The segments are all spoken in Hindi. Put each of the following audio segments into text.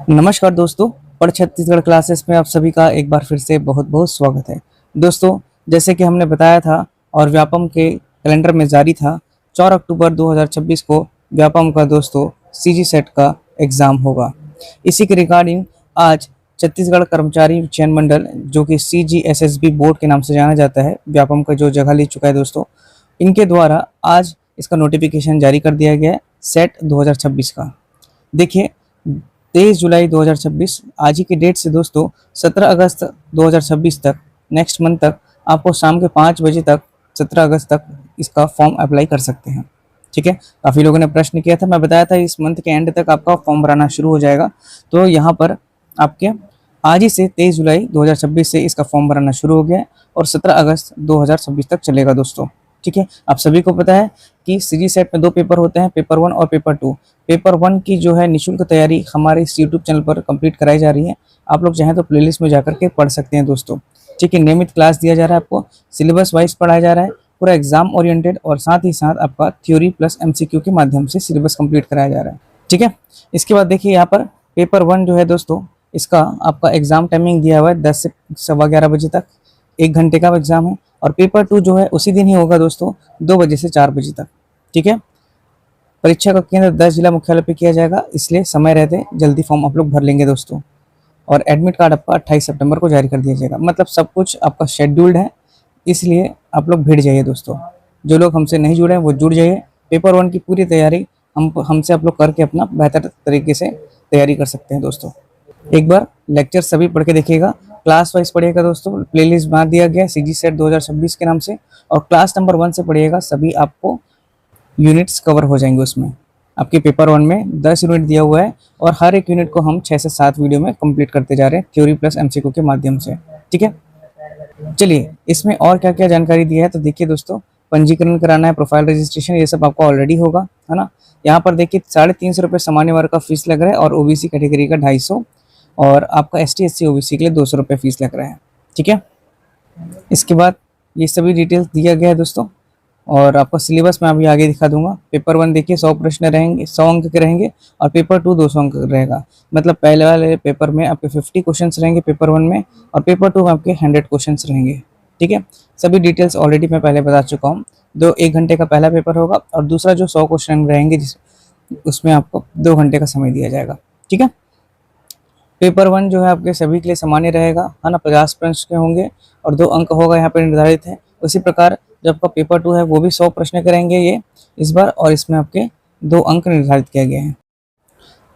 नमस्कार दोस्तों। पढ़ छत्तीसगढ़ क्लासेस में आप सभी का एक बार फिर से बहुत बहुत स्वागत है। दोस्तों, जैसे कि हमने बताया था और व्यापम के कैलेंडर में जारी था, 4 अक्टूबर 2026 को व्यापम का दोस्तों सीजी सेट का एग्ज़ाम होगा। इसी के रिगार्डिंग आज छत्तीसगढ़ कर्मचारी चयन मंडल, जो कि सीजीएसएसबी बोर्ड के नाम से जाना जाता है, व्यापम का जो जगह ले चुका है दोस्तों, इनके द्वारा आज इसका नोटिफिकेशन जारी कर दिया गया है सेट 2026 का। देखिए, 23 जुलाई 2026 आज ही की डेट से दोस्तों 17 अगस्त 2026 तक, नेक्स्ट मंथ तक आपको शाम के 5 बजे तक, 17 अगस्त तक इसका फॉर्म अप्लाई कर सकते हैं। ठीक है, काफ़ी लोगों ने प्रश्न किया था, मैं बताया था इस मंथ के एंड तक आपका फॉर्म भराना शुरू हो जाएगा। तो यहाँ पर आपके आज ही से 23 जुलाई 2026 से इसका फॉर्म भराना शुरू हो गया है और 17 अगस्त 2026 तक चलेगा दोस्तों। ठीक है, आप सभी को पता है कि सीजी सेट में 2 पेपर होते हैं, पेपर 1 और पेपर 2। पेपर 1 की जो है निःशुल्क तैयारी हमारे इस यूट्यूब चैनल पर कंप्लीट कराई जा रही है। आप लोग चाहें तो प्लेलिस्ट में जाकर के पढ़ सकते हैं दोस्तों। ठीक है, नियमित क्लास दिया जा रहा है, आपको सिलेबस वाइज पढ़ाया जा रहा है, पूरा एग्जाम ओरिएंटेड, और साथ ही साथ आपका थ्योरी प्लस एमसीक्यू के माध्यम से सिलेबस कंप्लीट कराया जा रहा है। ठीक है, इसके बाद देखिए यहाँ पर पेपर 1 जो है दोस्तों, इसका आपका एग्जाम टाइमिंग दिया हुआ है 10 से 11:15 बजे तक, 1 घंटे का एग्जाम है। और पेपर 2 जो है उसी दिन ही होगा दोस्तों, 2 बजे से 4 बजे तक। ठीक है, परीक्षा का केंद्र 10 जिला मुख्यालय पे किया जाएगा, इसलिए समय रहते जल्दी फॉर्म आप लोग भर लेंगे दोस्तों। और एडमिट कार्ड आपका 28 सितंबर को जारी कर दिया जाएगा। मतलब सब कुछ आपका शेड्यूल्ड है, इसलिए आप लोग भिड़ जाइए दोस्तों। जो लोग हमसे नहीं जुड़े हैं वो जुड़ जाइए। पेपर 1 की पूरी तैयारी हमसे आप लोग करके अपना बेहतर तरीके से तैयारी कर सकते हैं दोस्तों। एक बार लेक्चर सभी पढ़ के देखिएगा, क्लास वाइज पढ़िएगा दोस्तों। प्लेलिस्ट बना दिया गया सीजी सेट 2026 के नाम से, और क्लास नंबर 1 से पढ़िएगा, सभी आपको यूनिट्स कवर हो जाएंगे उसमें। आपके पेपर 1 में 10 यूनिट दिया हुआ है और हर एक यूनिट को हम 6 से 7 वीडियो में कंप्लीट करते जा रहे हैं, थ्योरी प्लस एमसीक्यू के माध्यम से। ठीक है, चलिए इसमें और क्या क्या जानकारी दी है तो देखिए दोस्तों, पंजीकरण कराना है, प्रोफाइल रजिस्ट्रेशन, ये सब आपको ऑलरेडी होगा, है ना। यहाँ पर देखिए 350 रुपये सामान्य वर्ग का फीस लग रहा है, और ओबीसी कैटेगरी का 250, और आपका एसटी एससी ओबीसी के लिए 200 रुपये फीस लग रहा है। ठीक है, इसके बाद ये सभी डिटेल्स दिया गया है दोस्तों, और आपका सिलेबस मैं अभी आगे दिखा दूंगा। पेपर 1 देखिए 100 प्रश्न रहेंगे, 100 अंक के रहेंगे, और पेपर 2 200 अंक का रहेगा। मतलब पहले वाले पेपर में आपके 50 क्वेश्चंस रहेंगे पेपर 1 में, और पेपर 2 में आपके 100 क्वेश्चंस रहेंगे। ठीक है, सभी डिटेल्स ऑलरेडी मैं पहले बता चुका हूँ। 1 घंटे का पहला पेपर होगा, और दूसरा जो 100 क्वेश्चन रहेंगे उसमें आपको 2 घंटे का समय दिया जाएगा। ठीक है, पेपर 1 जो है आपके सभी के लिए सामान्य रहेगा, है ना। 50 प्रश्न के होंगे और 2 अंक होगा यहाँ पे निर्धारित है। उसी प्रकार जो आपका पेपर 2 है वो भी 100 प्रश्न करेंगे ये इस बार, और इसमें आपके 2 अंक निर्धारित किया गया है।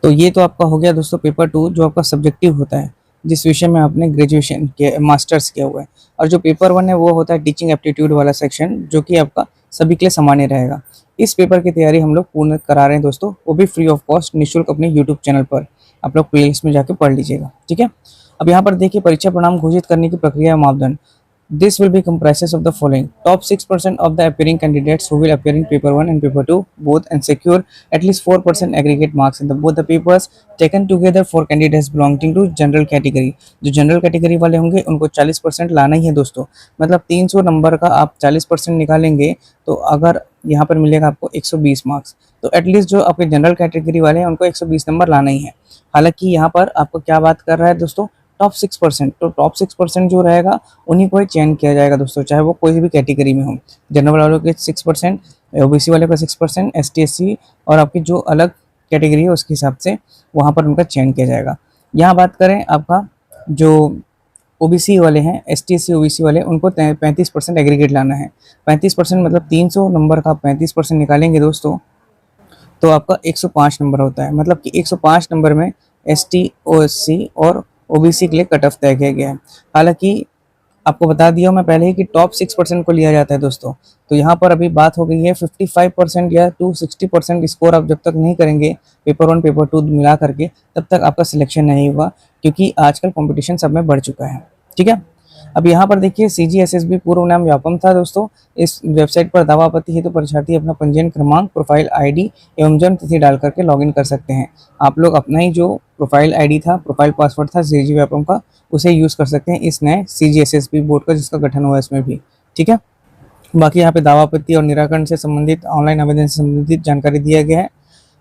तो ये तो आपका हो गया दोस्तों पेपर 2, जो आपका सब्जेक्टिव होता है, जिस विषय में आपने ग्रेजुएशन किया, मास्टर्स किया हुआ है। और जो पेपर 1 है वो होता है टीचिंग एप्टीट्यूड वाला सेक्शन, जो कि आपका सभी के लिए सामान्य रहेगा। इस पेपर की तैयारी हम लोग पूर्ण करा रहे हैं दोस्तों, वो भी फ्री ऑफ कॉस्ट, निःशुल्क, अपने यूट्यूब चैनल पर। आप लोग प्लेलिस्ट में जाकर पढ़ लीजिएगा। ठीक है, अब यहाँ पर देखिए परीक्षा परिणाम घोषित करने की प्रक्रिया और मापदंड। This will be comprises of the following: top 6% of the appearing candidates who will appear in paper 1 and paper 2 both and secure at least 4% aggregate marks in both the papers taken together for candidates belonging to general category। जो जनरल कैटेगरी वाले होंगे उनको 40% लाना ही है दोस्तों। मतलब 300 नंबर का आप 40% निकालेंगे तो अगर यहाँ पर मिलेगा आपको 120 मार्क्स, तो एटलीस्ट जो आपके जनरल कैटेगरी वाले हैं उनको 120 नंबर लाना ही है। हालांकि यहाँ पर आपको क्या बात कर रहा है दोस्तों, टॉप 6%। तो टॉप 6% जो रहेगा उन्हीं को ही चयन किया जाएगा दोस्तों, चाहे वो कोई भी कैटेगरी में हो। जनरल वालों के 6%, ओबीसी वाले का 6%, एसटी एससी और आपकी जो अलग कैटेगरी है उसके हिसाब से वहाँ पर उनका चयन किया जाएगा। यहाँ बात करें आपका जो ओबीसी वाले हैं, एसटी एससी ओबीसी वाले, उनको 35% एग्रीगेट लाना है। 35% मतलब 300 नंबर का 35% निकालेंगे दोस्तों, तो आपका 105 नंबर होता है। मतलब कि 105 नंबर में एसटी ओएससी और ओबीसी के लिए कट ऑफ तय किया गया है। हालांकि आपको बता दिया मैं पहले ही कि टॉप 6% को लिया जाता है दोस्तों। तो यहाँ पर अभी बात हो गई है 55% या 60% स्कोर आप जब तक नहीं करेंगे पेपर 1 पेपर 2 मिला करके, तब तक आपका सिलेक्शन नहीं हुआ, क्योंकि आजकल कंपटीशन सब में बढ़ चुका है। ठीक है, अब यहाँ पर देखिए सीजीएसएसबी पूर्व नाम व्यापम था दोस्तों। इस वेबसाइट पर दावा आपत्ति हेतु परीक्षार्थी अपना पंजीयन क्रमांक, प्रोफाइल आईडी एवं जन्म तिथि डाल करके लॉगिन कर सकते हैं। आप लोग अपना ही जो प्रोफाइल आईडी था, प्रोफाइल पासवर्ड था सीजी व्यापम का, उसे यूज़ कर सकते हैं इस नए सीजीएसएसबी बोर्ड का जिसका गठन हुआ है इसमें भी। ठीक है, बाकी यहाँ पे दावा आपत्ति और निराकरण से संबंधित, ऑनलाइन आवेदन से संबंधित जानकारी दिया गया है।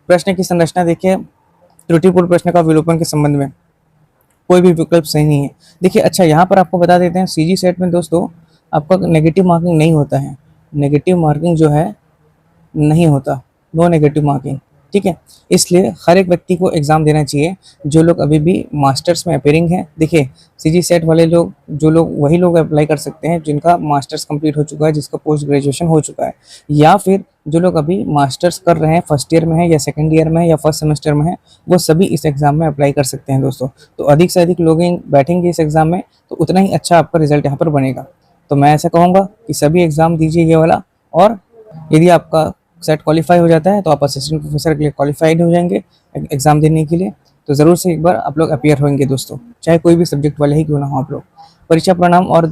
प्रश्न की संरचना देखिए, त्रुटिपूर्ण प्रश्न का विलोपन के संबंध में कोई भी विकल्प सही नहीं है। देखिए अच्छा, यहाँ पर आपको बता देते हैं सीजी सेट में दोस्तों आपका नेगेटिव मार्किंग नहीं होता है। नेगेटिव मार्किंग जो है नहीं होता, नो नेगेटिव मार्किंग, ठीक है। इसलिए हर एक व्यक्ति को एग्ज़ाम देना चाहिए जो लोग अभी भी मास्टर्स में अपेयरिंग हैं। देखिए सीजी सेट वाले लोग, जो लोग, वही लोग अप्लाई कर सकते हैं जिनका मास्टर्स कंप्लीट हो चुका है, जिसका पोस्ट ग्रेजुएशन हो चुका है, या फिर जो लोग अभी मास्टर्स कर रहे हैं, फर्स्ट ईयर में है या सेकंड ईयर में है या फर्स्ट सेमेस्टर में है, वो सभी इस एग्ज़ाम में अप्लाई कर सकते हैं दोस्तों। तो अधिक से अधिक लोग बैठेंगे इस एग्ज़ाम में तो उतना ही अच्छा आपका रिजल्ट यहाँ पर बनेगा। तो मैं ऐसा कहूँगा कि सभी एग्ज़ाम दीजिए ये वाला, और यदि आपका सेट क्वालिफाई हो जाता है तो आप असिस्टेंट प्रोफेसर के लिए क्वालिफाइड हो जाएंगे एग्ज़ाम देने के लिए। तो ज़रूर से एक बार आप लोग अपीयर होंगे दोस्तों, चाहे कोई भी सब्जेक्ट वाले ही क्यों ना हो आप लोग। परीक्षा परिणाम और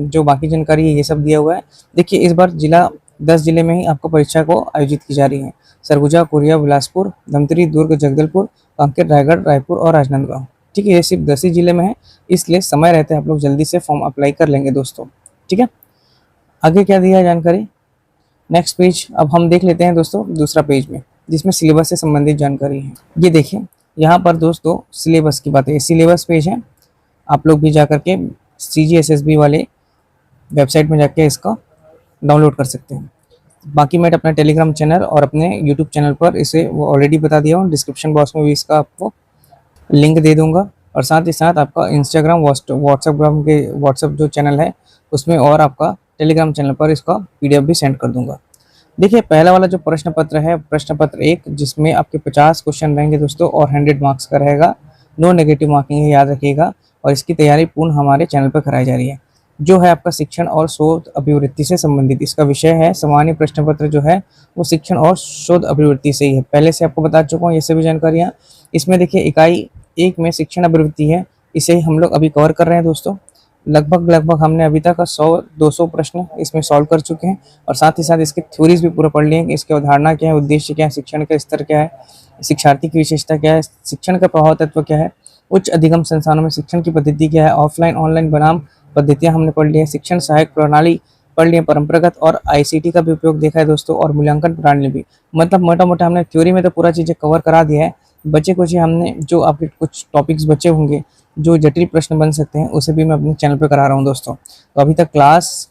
जो बाकी जानकारी है ये सब दिया हुआ है। देखिए इस बार 10 जिले में ही आपको परीक्षा को आयोजित की जा रही है। सरगुजा, कोरिया, बिलासपुर, धमतरी, दुर्ग, जगदलपुर, कांकेर, रायगढ़, रायपुर और राजनांदगांव, ठीक है। ये सिर्फ 10 ही जिले में है, इसलिए समय रहते आप लोग जल्दी से फॉर्म अप्लाई कर लेंगे दोस्तों, ठीक है। आगे क्या दिया है जानकारी, नेक्स्ट पेज अब हम देख लेते हैं दोस्तों दूसरा पेज में, जिसमें सिलेबस से संबंधित जानकारी है। ये देखिए यहाँ पर दोस्तों सिलेबस की बात है, सिलेबस पेज है। आप लोग भी जा करके CGSSB वाले वेबसाइट में जाके इसका डाउनलोड कर सकते हैं। बाकी मैं अपने टेलीग्राम चैनल और अपने यूट्यूब चैनल पर इसे वो ऑलरेडी बता दिया हूँ, डिस्क्रिप्शन बॉक्स में भी इसका आपको लिंक दे दूंगा, और साथ ही साथ आपका इंस्टाग्राम, व्हाट्सएप जो चैनल है उसमें, और आपका टेलीग्राम चैनल पर इसका PDF भी सेंड कर दूंगा। देखिए पहला वाला जो प्रश्न पत्र है, प्रश्न पत्र 1, जिसमें आपके 50 क्वेश्चन रहेंगे दोस्तों और 100 मार्क्स का रहेगा, नो नेगेटिव मार्किंग है, याद रखिएगा। और इसकी तैयारी पूर्ण हमारे चैनल पर कराई जा रही है। जो है आपका शिक्षण और शोध अभिवृत्ति से संबंधित इसका विषय है। सामान्य प्रश्न पत्र जो है वो शिक्षण और शोध अभिवृत्ति से ही है, पहले से आपको बता चुका हूँ ये सभी जानकारियाँ। इसमें देखिए इकाई 1 में शिक्षण अभिवृत्ति है, इसे हम लोग अभी कवर कर रहे हैं दोस्तों। लगभग हमने अभी तक 100-200 प्रश्न इसमें सॉल्व कर चुके हैं, और साथ ही साथ इसके थ्योरीज भी पूरा पढ़ लिए हैं कि इसकी अवधारणा क्या है, उद्देश्य क्या है, शिक्षण का स्तर क्या है, शिक्षार्थी की विशेषता क्या है, शिक्षण का प्रभाव तत्व क्या है, उच्च अधिगम संस्थानों में शिक्षण की पद्धति क्या है, ऑफलाइन ऑनलाइन बनाम पद्धतियाँ हमने पढ़ ली है, शिक्षण सहायक प्रणाली पढ़ लिए, परंपरागत और ICT का भी उपयोग देखा है दोस्तों, और मूल्यांकन प्रणाली भी। मतलब मोटा मोटा हमने थ्योरी में तो पूरा चीज़ें कवर करा दिया है। बचे कुछ ही हमने, जो आपके कुछ टॉपिक्स बचे होंगे जो जटिल प्रश्न बन सकते हैं, उसे भी मैं अपने चैनल पर करा रहा हूँ दोस्तों। तो अभी तक क्लास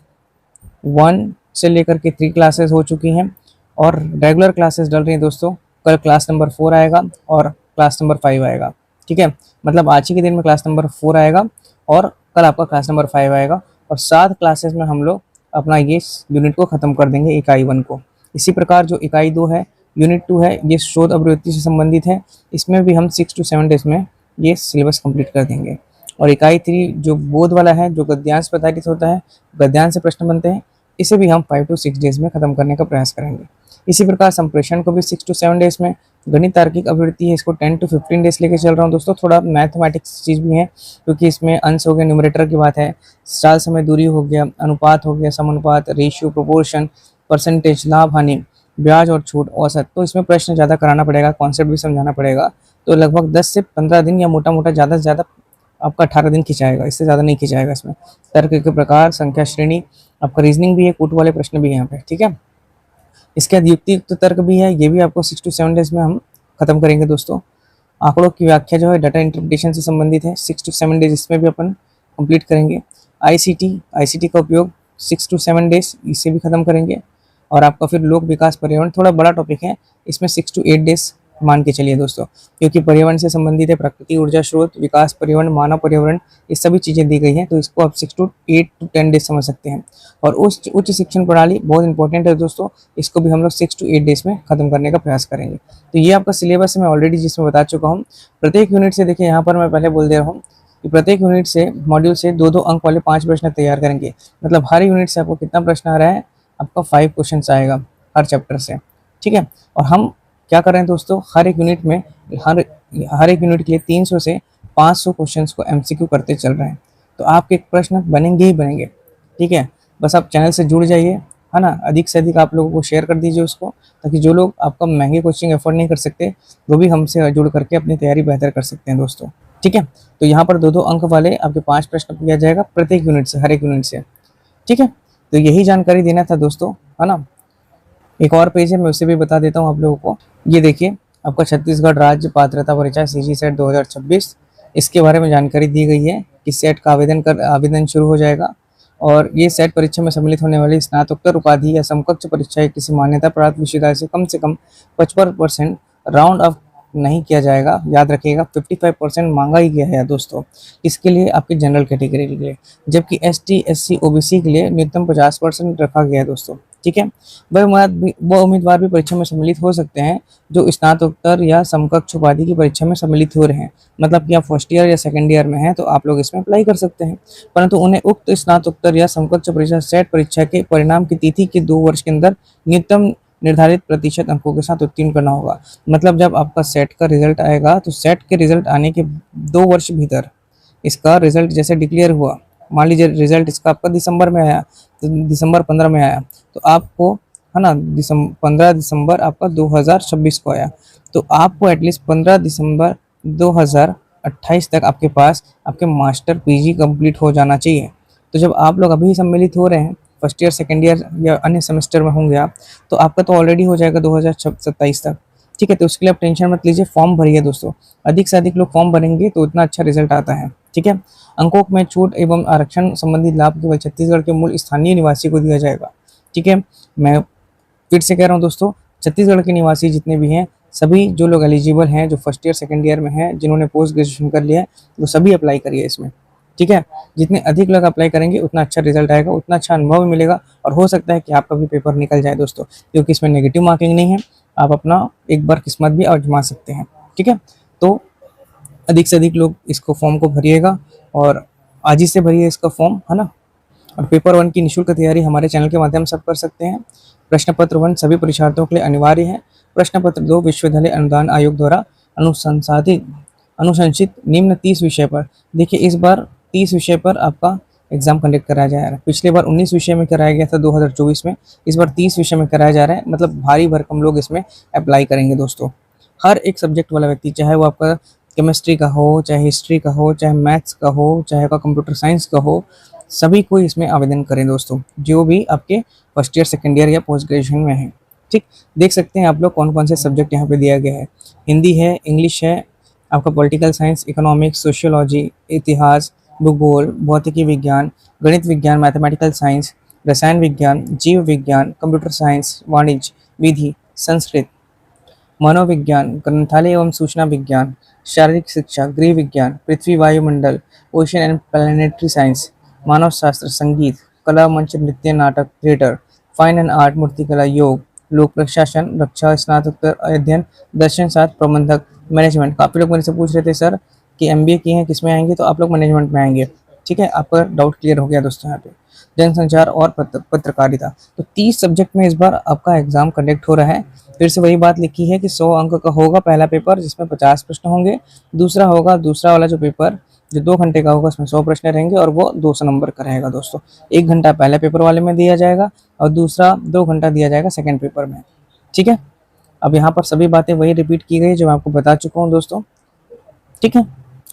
1 से लेकर के 3 क्लासेस हो चुकी हैं, और रेगुलर क्लासेस डल रही हैं दोस्तों। कल क्लास नंबर 4 आएगा और क्लास नंबर 5 आएगा, ठीक है। मतलब आज ही के दिन में क्लास नंबर 4 आएगा और कल आपका क्लास नंबर 5 आएगा, और 7 क्लासेस में हम लोग अपना ये यूनिट को ख़त्म कर देंगे, इकाई 1 को। इसी प्रकार जो इकाई 2 है, यूनिट 2 है, ये शोध अभिवृत्ति से संबंधित है। इसमें भी हम 6 to 7 डेज में ये सिलेबस कंप्लीट कर देंगे। और इकाई 3 जो बोध वाला है, जो गद्यांश पर आधारित होता है, गद्यांश से प्रश्न बनते हैं, इसे भी हम 5 to 6 डेज में ख़त्म करने का प्रयास करेंगे। इसी प्रकार संप्रेषण को भी 6 to 7 डेज में, गणित तार्किक अभिवृत्ति है, इसको 10 to 15 डेज लेके चल रहा हूँ दोस्तों। थोड़ा मैथमेटिक्स चीज़ भी है, क्योंकि इसमें अंश हो गया, न्यूमरेटर की बात है, साल समय दूरी हो गया, अनुपात हो गया, समानुपात, रेशियो, प्रोपोर्शन, परसेंटेज, लाभ हानि, ब्याज और छूट, औसत। तो इसमें प्रश्न ज़्यादा कराना पड़ेगा, कॉन्सेप्ट भी समझाना पड़ेगा। तो लगभग 10 से 15 दिन, या मोटा मोटा ज़्यादा से ज़्यादा आपका 18 दिन खिंचाएगा, इससे ज़्यादा नहीं खिंचाएगा इसमें। तर्क के प्रकार, संख्या श्रेणी, आपका रीजनिंग भी है, कूट वाले प्रश्न भी है यहाँ पे, ठीक है। इसके बाद युक्तियुक्त तर्क भी है, ये भी आपको 6 to 7 डेज में हम खत्म करेंगे दोस्तों। आंकड़ों की व्याख्या जो है डाटा इंटरप्रिटेशन से संबंधित है, 6 to 7 डेज इसमें भी अपन कंप्लीट करेंगे। ICT का उपयोग 6 to 7 डेज, इसे भी खत्म करेंगे। और आपका फिर लोक विकास पर्यावरण, थोड़ा बड़ा टॉपिक है, इसमें 6 to 8 डेज मान के चलिए दोस्तों, क्योंकि पर्यावरण से संबंधित है, प्रकृति, ऊर्जा स्रोत, विकास पर्यावरण, मानव पर्यावरण, ये सभी चीज़ें दी गई हैं। तो इसको आप 6 to 8 to 10 डेज समझ सकते हैं। और उच्च शिक्षण प्रणाली बहुत इंपॉर्टेंट है दोस्तों, इसको भी हम लोग 6 to 8 डेज में खत्म करने का प्रयास करेंगे। तो ये आपका सिलेबस मैं ऑलरेडी जिसमें बता चुका हूँ। प्रत्येक यूनिट से देखिए, यहाँ पर मैं पहले बोल दे रहा हूँ कि प्रत्येक यूनिट से, मॉड्यूल से 2-2 अंक वाले 5 प्रश्न तैयार करेंगे। मतलब हर यूनिट से आपको कितना प्रश्न आ रहा है, आपका 5 क्वेश्चन आएगा हर चैप्टर से, ठीक है। और हम क्या कर रहे हैं दोस्तों, हर एक यूनिट में, हर एक यूनिट के लिए 300 से 500 क्वेश्चंस को MCQ करते चल रहे हैं। तो आपके प्रश्न बनेंगे ही बनेंगे, ठीक है। बस आप चैनल से जुड़ जाइए, है ना। अधिक से अधिक आप लोगों को शेयर कर दीजिए उसको, ताकि जो लोग आपका महंगे कोचिंग अफोर्ड नहीं कर सकते, वो भी हमसे जुड़ करके अपनी तैयारी बेहतर कर सकते हैं दोस्तों, ठीक है। तो यहाँ पर 2-2 अंक वाले आपके 5 प्रश्न किया जाएगा प्रत्येक यूनिट से, हर एक यूनिट से, ठीक है। तो यही जानकारी देना था दोस्तों, है ना। एक और पेज है, मैं उसे भी बता देता हूँ आप लोगों को। ये देखिए, आपका छत्तीसगढ़ राज्य पात्रता परीक्षा सीजी सेट 2026, इसके बारे में जानकारी दी गई है कि सेट का आवेदन शुरू हो जाएगा। और ये सेट परीक्षा में सम्मिलित होने वाली स्नातकोत्तर उपाधि या समकक्ष परीक्षा किसी मान्यता प्राप्त विश्वविद्यालय से कम 55% राउंड ऑफ नहीं किया जाएगा। याद रखिएगा 55% मांगा ही गया है दोस्तों, इसके लिए आपकी जनरल कैटेगरी के लिए, जबकि एसटी एससी ओबीसी के लिए न्यूनतम 50% रखा गया है दोस्तों। ठीक है, वो उम्मीदवार भी परीक्षा में सम्मिलित हो सकते हैं जो स्नातकोत्तर या समकक्ष उपाधि की परीक्षा में सम्मिलित हो रहे हैं। मतलब कि आप फर्स्ट ईयर या सेकेंड ईयर में हैं तो आप लोग इसमें अप्लाई कर सकते हैं, परंतु उन्हें उक्त स्नातकोत्तर या समकक्ष परीक्षा सेट परीक्षा के परिणाम की तिथि के 2 वर्ष के अंदर न्यूनतम निर्धारित प्रतिशत अंकों के साथ उत्तीर्ण करना होगा। मतलब जब आपका सेट का रिजल्ट आएगा तो सेट के रिजल्ट आने के 2 वर्ष भीतर इसका रिजल्ट जैसे डिक्लेयर हुआ, मान लीजिए रिजल्ट इसका आपका दिसंबर में आया, तो दिसंबर 15 में आया, तो आपको है ना 15 दिसंबर आपका 2026 को आया, तो आपको एटलीस्ट 15 दिसंबर 2028 तक आपके पास आपके मास्टर पीजी कंप्लीट हो जाना चाहिए। तो जब आप लोग अभी सम्मिलित हो रहे हैं फर्स्ट ईयर सेकेंड ईयर या अन्य सेमेस्टर में होंगे आप, तो आपका तो ऑलरेडी हो जाएगा 2027 तक। ठीक है, तो उसके लिए आप टेंशन मत लीजिए, फॉर्म भरिए दोस्तों, अधिक से अधिक लोग फॉर्म भरेंगे तो उतना अच्छा रिजल्ट आता है। ठीक है, अंकों में छूट एवं आरक्षण संबंधी लाभ केवल छत्तीसगढ़ के मूल स्थानीय निवासी को दिया जाएगा। ठीक है, मैं फिर से कह रहा हूँ दोस्तों, छत्तीसगढ़ के निवासी जितने भी हैं, सभी जो लोग एलिजिबल हैं, जो फर्स्ट ईयर सेकेंड ईयर में हैं, जिन्होंने पोस्ट ग्रेजुएशन कर लिया है, वो सभी अप्लाई करिए इसमें। ठीक है, जितने अधिक लोग अप्लाई करेंगे उतना अच्छा रिजल्ट आएगा, उतना अच्छा अनुभव भी मिलेगा, और हो सकता है कि आपका भी पेपर निकल जाए दोस्तों, क्योंकि इसमें नेगेटिव मार्किंग नहीं है, आप अपना एक बार किस्मत भी आजमा सकते हैं। ठीक है, तो अधिक से अधिक लोग इसको फॉर्म को भरिएगा, और आज ही से भरिए इसका फॉर्म, है ना। और पेपर 1 की निःशुल्क तैयारी हमारे चैनल के माध्यम से आप कर सकते हैं। प्रश्न पत्र 1 सभी परीक्षार्थियों के लिए अनिवार्य है। प्रश्न पत्र 2 विश्वविद्यालय अनुदान आयोग द्वारा अनुशंसित निम्न 30 विषय पर। देखिए इस बार 30 विषय पर आपका एग्जाम कंडक्ट कराया जा रहा है। पिछले बार 19 विषय में कराया गया था 2024 में, इस बार 30 विषय में कराया जा रहा है। मतलब भारी भरकम लोग इसमें अप्लाई करेंगे दोस्तों। हर एक सब्जेक्ट वाला व्यक्ति, चाहे वो आपका केमिस्ट्री का हो, चाहे हिस्ट्री का हो, चाहे मैथ्स का हो, चाहे आपका कंप्यूटर साइंस का हो, सभी को इसमें आवेदन करें दोस्तों, जो भी आपके फर्स्ट ईयर सेकेंड ईयर या पोस्ट ग्रेजुएशन में है। ठीक, देख सकते हैं आप लोग कौन कौन से सब्जेक्ट यहाँ पे दिया गया है। हिंदी है, इंग्लिश है, आपका पॉलिटिकल साइंस, इकोनॉमिक्स, सोशियोलॉजी, इतिहास, भूगोल, भौतिकी विज्ञान, गणित विज्ञान, मैथमेटिकल साइंस, रसायन विज्ञान, जीव विज्ञान, कंप्यूटर साइंस, वाणिज्य, विधि, संस्कृत, मनोविज्ञान, ग्रंथालय एवं सूचना विज्ञान, शारीरिक शिक्षा, गृह विज्ञान, पृथ्वी वायुमंडल, ओशन एंड प्लानिटरी साइंस, मानव शास्त्र, संगीत, कला, मंच, नृत्य, नाटक, थिएटर, फाइन एंड आर्ट, मूर्तिकला, योग, लोक प्रशासन, रक्षा, स्नातकोत्तर अध्ययन, दर्शन शास्त्र, प्रबंधक, मैनेजमेंट। काफ़ी लोग मेरे से पूछ रहे थे सर कि एमबीए किए हैं किस में आएंगे, तो आप लोग मैनेजमेंट में आएंगे। ठीक है, आपका डाउट क्लियर हो गया दोस्तों। यहाँ पे जनसंचार और पत्रकारिता, तो 30 सब्जेक्ट में इस बार आपका एग्जाम कंडक्ट हो रहा है। फिर से वही बात लिखी है कि 100 अंक का होगा पहला पेपर, जिसमें 50 प्रश्न होंगे। दूसरा वाला जो पेपर जो 2 घंटे का होगा, उसमें 100 प्रश्न रहेंगे और वो 200 नंबर का रहेगा दोस्तों। 1 घंटा पहले पेपर वाले में दिया जाएगा और दूसरा 2 घंटा दिया जाएगा सेकेंड पेपर में। ठीक है, अब यहाँ पर सभी बातें वही रिपीट की गई जो मैं आपको बता चुका हूँ दोस्तों। ठीक है,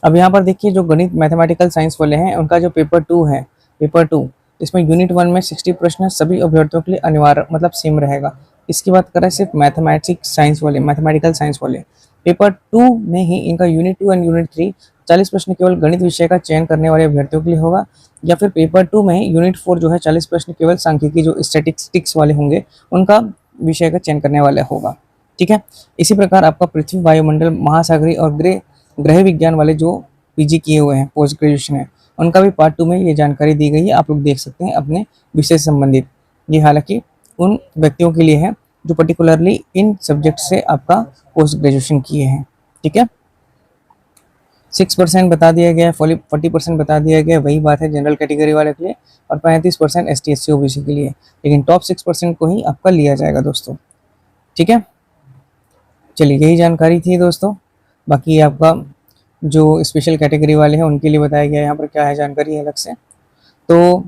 अब यहाँ पर देखिए जो गणित मैथमेटिकल साइंस वाले हैं उनका जो पेपर 2 है, पेपर 2 इसमें यूनिट 1 में 60 प्रश्न सभी अभ्यर्थियों के लिए अनिवार्य मतलब सेम रहेगा। इसकी बात करें सिर्फ मैथमेटिक्स साइंस वाले, मैथमेटिकल साइंस वाले, पेपर 2 में ही इनका यूनिट 2 एंड यूनिट 3 40 प्रश्न केवल गणित विषय का चयन करने वाले अभ्यर्थियों के लिए होगा, या फिर पेपर 2 में ही यूनिट 4 जो है 40 प्रश्न केवल सांख्यिकी जो स्टैटिस्टिक्स वाले होंगे उनका विषय का चयन करने वाला होगा। ठीक है, इसी प्रकार आपका पृथ्वी, वायुमंडल, महासागरीय और ग्रह विज्ञान वाले जो पीजी किए हुए हैं, पोस्ट ग्रेजुएशन है, उनका भी पार्ट 2 में ये जानकारी दी गई है। आप लोग देख सकते हैं अपने विषय से संबंधित। ये हालांकि उन व्यक्तियों के लिए है जो पर्टिकुलरली इन सब्जेक्ट से आपका पोस्ट ग्रेजुएशन किए हैं। ठीक है, 6% बता दिया गया है, 40% बता दिया गया है, वही बात है जनरल कैटेगरी वाले के लिए, और 35% ST SC OBC के लिए, लेकिन टॉप 6% को ही आपका लिया जाएगा दोस्तों। ठीक है, चलिए यही जानकारी थी दोस्तों। बाकी आपका जो स्पेशल कैटेगरी वाले हैं उनके लिए बताया गया है यहाँ पर क्या है जानकारी अलग से। तो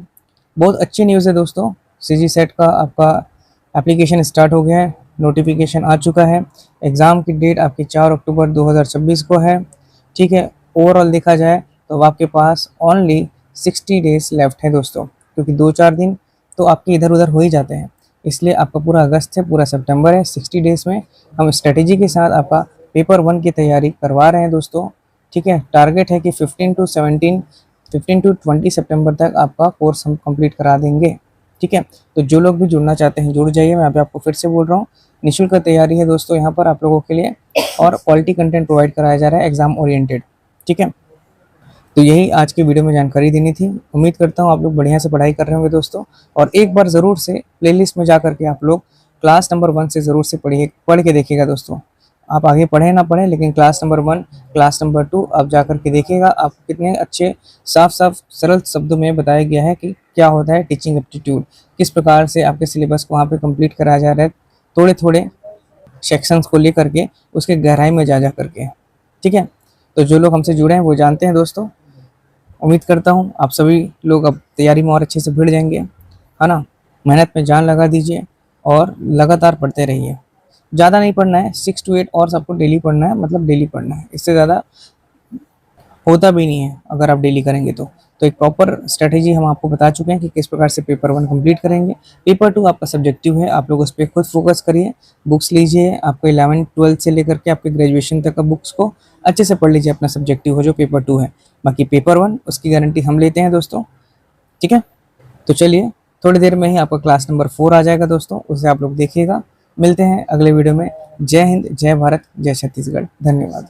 बहुत अच्छी न्यूज़ है दोस्तों, CG सेट का आपका एप्लीकेशन स्टार्ट हो गया है, नोटिफिकेशन आ चुका है। एग्ज़ाम की डेट आपकी 4 अक्टूबर 2026 को है। ठीक है, ओवरऑल देखा जाए तो आपके पास ओनली 60 डेज लेफ्ट है दोस्तों, क्योंकि 2-4 दिन तो आपके इधर उधर हो ही जाते हैं, इसलिए आपका पूरा अगस्त है, पूरा सितंबर है। 60 डेज़ में हम स्ट्रेटेजी के साथ आपका पेपर 1 की तैयारी करवा रहे हैं दोस्तों। ठीक है, टारगेट है कि 15 टू 20 सितंबर तक आपका कोर्स हम कंप्लीट करा देंगे। ठीक है, तो जो लोग भी जुड़ना चाहते हैं जुड़ जाइए। मैं यहाँ पे आपको फिर से बोल रहा हूँ, निःशुल्क तैयारी है दोस्तों यहाँ पर आप लोगों के लिए, और क्वालिटी कंटेंट प्रोवाइड कराया जा रहा है एग्जाम ओरिएंटेड। ठीक है, तो यही आज की वीडियो में जानकारी देनी थी। उम्मीद करता हूँ आप लोग बढ़िया से पढ़ाई कर रहे होंगे दोस्तों। और एक बार ज़रूर से प्लेलिस्ट में जा करके आप लोग क्लास नंबर 1 से ज़रूर से पढ़ के देखिएगा दोस्तों। आप आगे पढ़ें ना पढ़ें, लेकिन क्लास नंबर 1, क्लास नंबर 2 आप जा कर के देखिएगा। आप कितने अच्छे साफ साफ सरल शब्दों में बताया गया है कि क्या होता है टीचिंग एप्टीट्यूड, किस प्रकार से आपके सिलेबस को वहाँ पे कंप्लीट कराया जा रहा है, थोड़े थोड़े सेक्शंस को लेकर के उसके गहराई में जा करके। ठीक है, तो जो लोग हमसे जुड़े हैं वो जानते हैं दोस्तों। उम्मीद करता हूँ आप सभी लोग अब तैयारी में और अच्छे से भिड़ जाएंगे, है ना। मेहनत में जान लगा दीजिए और लगातार पढ़ते रहिए। ज़्यादा नहीं पढ़ना है, 6 to 8 और आपको डेली पढ़ना है, मतलब डेली पढ़ना है, इससे ज़्यादा होता भी नहीं है अगर आप डेली करेंगे तो एक प्रॉपर स्ट्रेटेजी हम आपको बता चुके हैं कि किस प्रकार से पेपर 1 कंप्लीट करेंगे। पेपर 2 आपका सब्जेक्टिव है, आप लोग उस पर खुद फोकस करिए, बुक्स लीजिए। आपको 11 12 से लेकर के आपके ग्रेजुएशन तक का बुक्स को अच्छे से पढ़ लीजिए, अपना सब्जेक्टिव हो जो पेपर 2 है। बाकी पेपर 1 उसकी गारंटी हम लेते हैं दोस्तों। ठीक है, तो चलिए थोड़ी देर में ही आपका क्लास नंबर 4 आ जाएगा दोस्तों, उसे आप लोग देखिएगा। मिलते हैं अगले वीडियो में। जय हिंद, जय भारत, जय छत्तीसगढ़। धन्यवाद।